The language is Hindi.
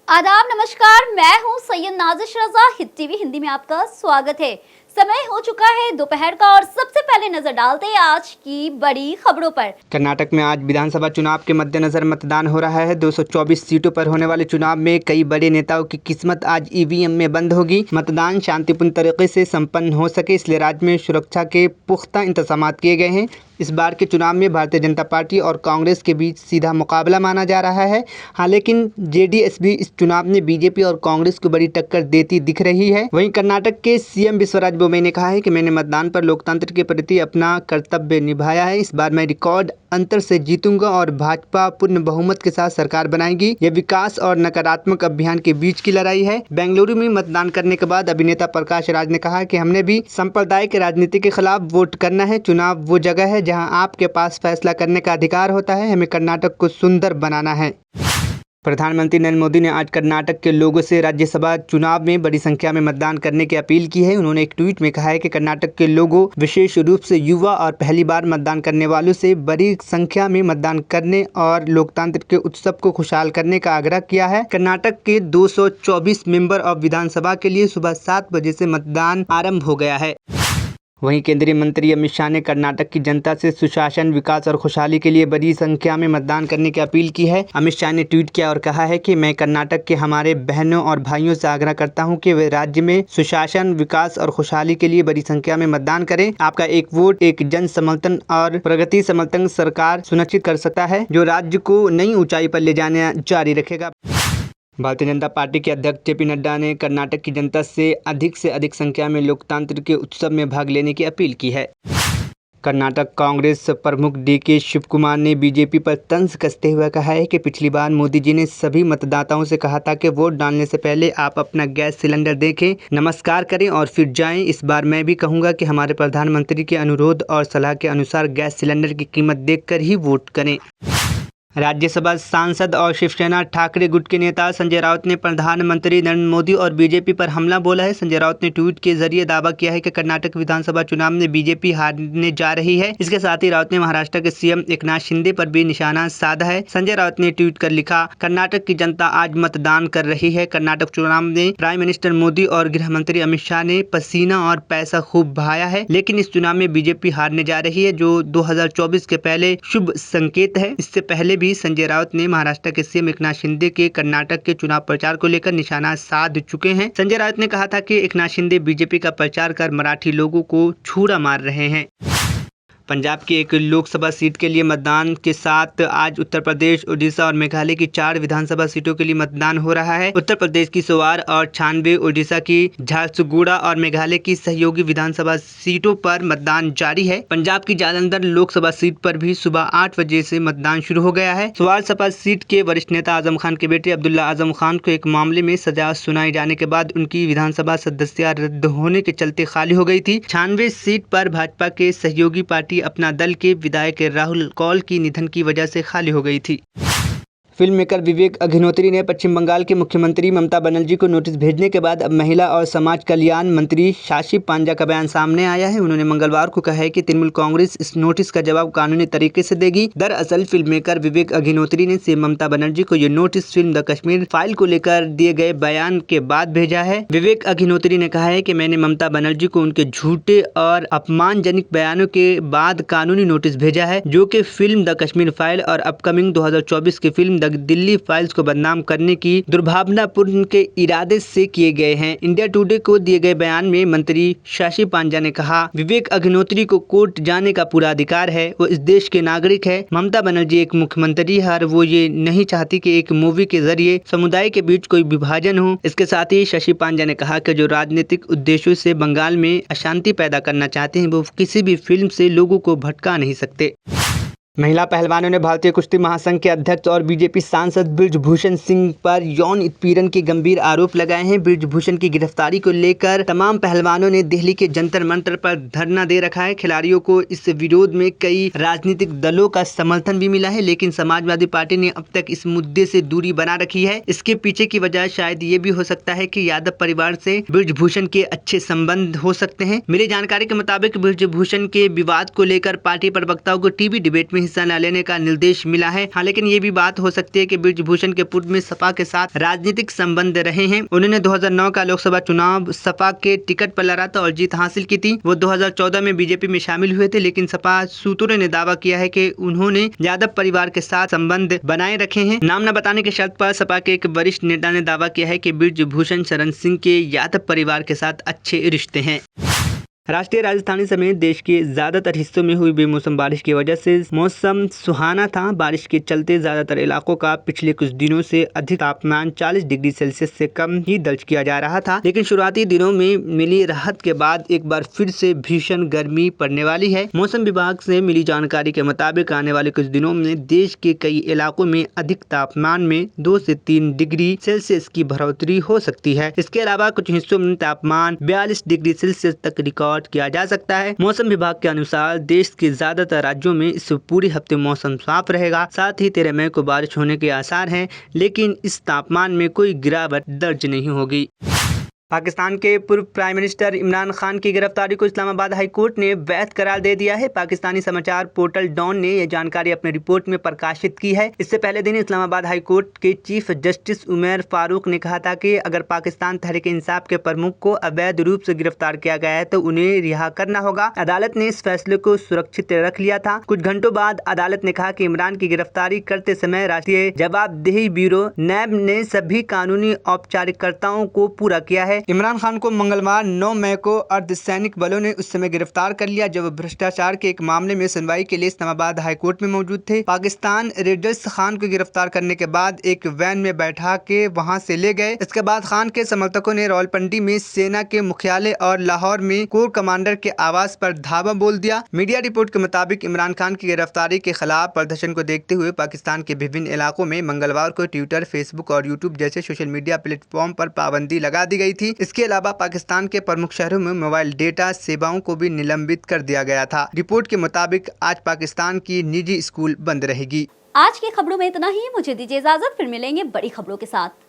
आदाब, नमस्कार। मैं हूं सैयद नाजिश रजा। हिट टीवी हिंदी में आपका स्वागत है। समय हो चुका है दोपहर का और सबसे पहले नजर डालते हैं आज की बड़ी खबरों पर। कर्नाटक में आज विधानसभा चुनाव के मद्देनजर मतदान हो रहा है। 224 सीटों पर होने वाले चुनाव में कई बड़े नेताओं की किस्मत आज ईवीएम में बंद होगी। मतदान शांतिपूर्ण तरीके से संपन्न हो सके इसलिए राज्य में सुरक्षा के पुख्ता इंतजाम किए गए हैं। इस बार के चुनाव में भारतीय जनता पार्टी और कांग्रेस के बीच सीधा मुकाबला माना जा रहा है। हाँ, लेकिन जेडीएस भी इस चुनाव में बीजेपी और कांग्रेस को बड़ी टक्कर देती दिख रही है। वहीं कर्नाटक के सीएम विश्वराज बोम्मई ने कहा है कि मैंने मतदान पर लोकतंत्र के प्रति अपना कर्तव्य निभाया है। इस बार मैं रिकॉर्ड अंतर से जीतूंगा और भाजपा पूर्ण बहुमत के साथ सरकार बनाएगी। यह विकास और नकारात्मक अभियान के बीच की लड़ाई है। बेंगलुरु में मतदान करने के बाद अभिनेता प्रकाश राज ने कहा कि हमने भी सांप्रदायिक राजनीति के खिलाफ वोट करना है। चुनाव वो जगह है जहां आपके पास फैसला करने का अधिकार होता है। हमें कर्नाटक को सुंदर बनाना है। प्रधानमंत्री नरेंद्र मोदी ने आज कर्नाटक के लोगों से राज्यसभा चुनाव में बड़ी संख्या में मतदान करने की अपील की है। उन्होंने एक ट्वीट में कहा है कि कर्नाटक के लोगों, विशेष रूप से युवा और पहली बार मतदान करने वालों से बड़ी संख्या में मतदान करने और लोकतंत्र के उत्सव को खुशहाल करने का आग्रह किया है। कर्नाटक के 224 मेंबर ऑफ विधानसभा के लिए सुबह 7 बजे से मतदान आरंभ हो गया है। वहीं केंद्रीय मंत्री अमित शाह ने कर्नाटक की जनता से सुशासन, विकास और खुशहाली के लिए बड़ी संख्या में मतदान करने की अपील की है। अमित शाह ने ट्वीट किया और कहा है कि मैं कर्नाटक के हमारे बहनों और भाइयों से आग्रह करता हूं कि वे राज्य में सुशासन, विकास और खुशहाली के लिए बड़ी संख्या में मतदान करें। आपका एक वोट एक जन समर्थन और प्रगति समर्थन सरकार सुनिश्चित कर सकता है, जो राज्य को नई ऊंचाई पर ले जाने जारी रखेगा। भारतीय जनता पार्टी के अध्यक्ष जेपी नड्डा ने कर्नाटक की जनता से अधिक संख्या में लोकतंत्र के उत्सव में भाग लेने की अपील की है। कर्नाटक कांग्रेस प्रमुख डीके शिवकुमार ने बीजेपी पर तंज कसते हुए कहा है कि पिछली बार मोदी जी ने सभी मतदाताओं से कहा था कि वोट डालने से पहले आप अपना गैस सिलेंडर देखें, नमस्कार करें और फिर जाएं। इस बार मैं भी कहूंगा कि हमारे प्रधानमंत्री के अनुरोध और सलाह के अनुसार गैस सिलेंडर की कीमत देखकर ही वोट करें। राज्यसभा सांसद और शिवसेना ठाकरे गुट के नेता संजय राउत ने प्रधानमंत्री नरेंद्र मोदी और बीजेपी पर हमला बोला है। संजय राउत ने ट्वीट के जरिए दावा किया है कि कर्नाटक विधानसभा चुनाव में बीजेपी हारने जा रही है। इसके साथ ही राउत ने महाराष्ट्र के सीएम एकनाथ शिंदे पर भी निशाना साधा है। संजय राउत ने ट्वीट कर लिखा, कर्नाटक की जनता आज मतदान कर रही है। कर्नाटक चुनाव में प्राइम मिनिस्टर मोदी और गृह मंत्री अमित शाह ने पसीना और पैसा खूब बहाया है, लेकिन इस चुनाव में बीजेपी हारने जा रही है, जो 2024 के पहले शुभ संकेत है। इससे पहले संजय राउत ने महाराष्ट्र के सीएम एकनाथ शिंदे के कर्नाटक के चुनाव प्रचार को लेकर निशाना साध चुके हैं। संजय राउत ने कहा था कि एकनाथ शिंदे बीजेपी का प्रचार कर मराठी लोगों को छुरा मार रहे हैं। पंजाब की एक लोकसभा सीट के लिए मतदान के साथ आज उत्तर प्रदेश, उड़ीसा और मेघालय की 4 विधानसभा सीटों के लिए मतदान हो रहा है। उत्तर प्रदेश की 100 और 96, उड़ीसा की झारसुगुड़ा और मेघालय की सहयोगी विधानसभा सीटों पर मतदान जारी है। पंजाब की जालंधर लोकसभा सीट पर भी सुबह 8 बजे से मतदान शुरू हो गया है। सवाल सपा सीट के वरिष्ठ नेता आजम खान के बेटे अब्दुल्ला आजम खान को एक मामले में सजा सुनाई जाने के बाद उनकी विधानसभा सदस्यता रद्द होने के चलते खाली हो गई थी। 96 सीट पर भाजपा के सहयोगी पार्टी अपना दल के विधायक राहुल कौल की निधन की वजह से खाली हो गई थी। फिल्म मेकर विवेक अग्निहोत्री ने पश्चिम बंगाल के मुख्यमंत्री ममता बनर्जी को नोटिस भेजने के बाद अब महिला और समाज कल्याण मंत्री शाशी पांजा का बयान सामने आया है। उन्होंने मंगलवार को कहा है कि तृणमूल कांग्रेस इस नोटिस का जवाब कानूनी तरीके से देगी। दरअसल फिल्म मेकर विवेक अग्निहोत्री ने सीएम ममता बनर्जी को ये notice film the Kashmir file को लेकर दिए गए बयान के बाद भेजा है। विवेक अग्निहोत्री ने कहा है कि मैंने ममता बनर्जी को उनके झूठे और अपमानजनक बयानों के बाद कानूनी नोटिस भेजा है, जो कि फिल्म द कश्मीर फाइल और अपकमिंग 2024 की फिल्म दिल्ली फाइल्स को बदनाम करने की दुर्भावनापूर्ण के इरादे से किए गए हैं। इंडिया टुडे को दिए गए बयान में मंत्री शाशी पांजा ने कहा, विवेक अग्निहोत्री को कोर्ट जाने का पूरा अधिकार है। वो इस देश के नागरिक है। ममता बनर्जी एक मुख्यमंत्री है और वो ये नहीं चाहती कि एक मूवी के जरिए समुदाय के बीच कोई विभाजन हो। इसके साथ ही शशि पांजा ने कहा कि जो राजनीतिक उद्देश्यों से बंगाल में अशांति पैदा करना चाहते हैं, वो किसी भी फिल्म से लोगों को भटका नहीं सकते। महिला पहलवानों ने भारतीय कुश्ती महासंघ के अध्यक्ष और बीजेपी सांसद बृजभूषण सिंह पर यौन उत्पीड़न के गंभीर आरोप लगाए हैं। बृजभूषण की गिरफ्तारी को लेकर तमाम पहलवानों ने दिल्ली के जंतर मंतर पर धरना दे रखा है। खिलाड़ियों को इस विरोध में कई राजनीतिक दलों का समर्थन भी मिला है, लेकिन समाजवादी पार्टी ने अब तक इस मुद्दे से दूरी बना रखी है। इसके पीछे की वजह शायद ये भी हो सकता है कि यादव परिवार से बृजभूषण के अच्छे संबंध हो सकते हैं। मिली जानकारी के मुताबिक बृजभूषण के विवाद को लेकर पार्टी प्रवक्ताओं को टीवी डिबेट में हिस्सा न लेने का निर्देश मिला है। हाँ, लेकिन ये भी बात हो सकती है कि बृजभूषण के पूर्व में सपा के साथ राजनीतिक संबंध रहे हैं। उन्होंने 2009 का लोकसभा चुनाव सपा के टिकट पर लड़ा था और जीत हासिल की थी। वो 2014 में बीजेपी में शामिल हुए थे, लेकिन सपा सूत्रों ने दावा किया है कि उन्होंने यादव परिवार के साथ संबंध बनाए रखे हैं। नाम न बताने की शर्त पर सपा के एक वरिष्ठ नेता ने दावा किया है कि बृजभूषण शरण सिंह के यादव परिवार के साथ अच्छे रिश्ते हैं। राष्ट्रीय राजधानी समेत देश के ज्यादातर हिस्सों में हुई बेमौसम बारिश की वजह से मौसम सुहाना था। बारिश के चलते ज्यादातर इलाकों का पिछले कुछ दिनों से अधिक तापमान 40 डिग्री सेल्सियस से कम ही दर्ज किया जा रहा था, लेकिन शुरुआती दिनों में मिली राहत के बाद एक बार फिर से भीषण गर्मी पड़ने वाली है। मौसम विभाग से मिली जानकारी के मुताबिक आने वाले कुछ दिनों में देश के कई इलाकों में अधिक तापमान में 2 से 3 डिग्री सेल्सियस की बढ़ोतरी हो सकती है। इसके अलावा कुछ हिस्सों में तापमान 42 डिग्री सेल्सियस तक रिकॉर्ड किया जा सकता है। मौसम विभाग के अनुसार देश के ज्यादातर राज्यों में इस पूरे हफ्ते मौसम साफ रहेगा। साथ ही 13 मई को बारिश होने के आसार हैं, लेकिन इस तापमान में कोई गिरावट दर्ज नहीं होगी। पाकिस्तान के पूर्व प्राइम मिनिस्टर इमरान खान की गिरफ्तारी को इस्लामाबाद हाई कोर्ट ने वैध करार दे दिया है। पाकिस्तानी समाचार पोर्टल डॉन ने यह जानकारी अपनी रिपोर्ट में प्रकाशित की है। इससे पहले दिन इस्लामाबाद हाई कोर्ट के चीफ जस्टिस उमर फारूक ने कहा था कि अगर पाकिस्तान तहरीक इंसाफ के प्रमुख को अवैध रूप से गिरफ्तार किया गया है तो उन्हें रिहा करना होगा। अदालत ने इस फैसले को सुरक्षित रख लिया था। कुछ घंटों बाद अदालत ने कहा कि इमरान की गिरफ्तारी करते समय राष्ट्रीय जवाबदेही ब्यूरो नैब ने सभी कानूनी औपचारिकताओं को पूरा किया है। इमरान खान को मंगलवार 9 मई को अर्धसैनिक बलों ने उस समय गिरफ्तार कर लिया जब भ्रष्टाचार के एक मामले में सुनवाई के लिए इस्लामाबाद हाई कोर्ट में मौजूद थे। पाकिस्तान रेडर्स खान को गिरफ्तार करने के बाद एक वैन में बैठा के वहां से ले गए। इसके बाद खान के समर्थकों ने रावलपिंडी में सेना के मुख्यालय और लाहौर में कोर कमांडर के आवास पर धावा बोल दिया। मीडिया रिपोर्ट के मुताबिक इमरान खान की गिरफ्तारी के खिलाफ प्रदर्शन को देखते हुए पाकिस्तान के विभिन्न इलाकों में मंगलवार को ट्विटर, फेसबुक और यूट्यूब जैसे सोशल मीडिया प्लेटफॉर्म पर पाबंदी लगा दी गई थी। इसके अलावा पाकिस्तान के प्रमुख शहरों में मोबाइल डेटा सेवाओं को भी निलंबित कर दिया गया था। रिपोर्ट के मुताबिक आज पाकिस्तान की निजी स्कूल बंद रहेगी। आज की खबरों में इतना ही। मुझे दीजिए इजाजत, फिर मिलेंगे बड़ी खबरों के साथ।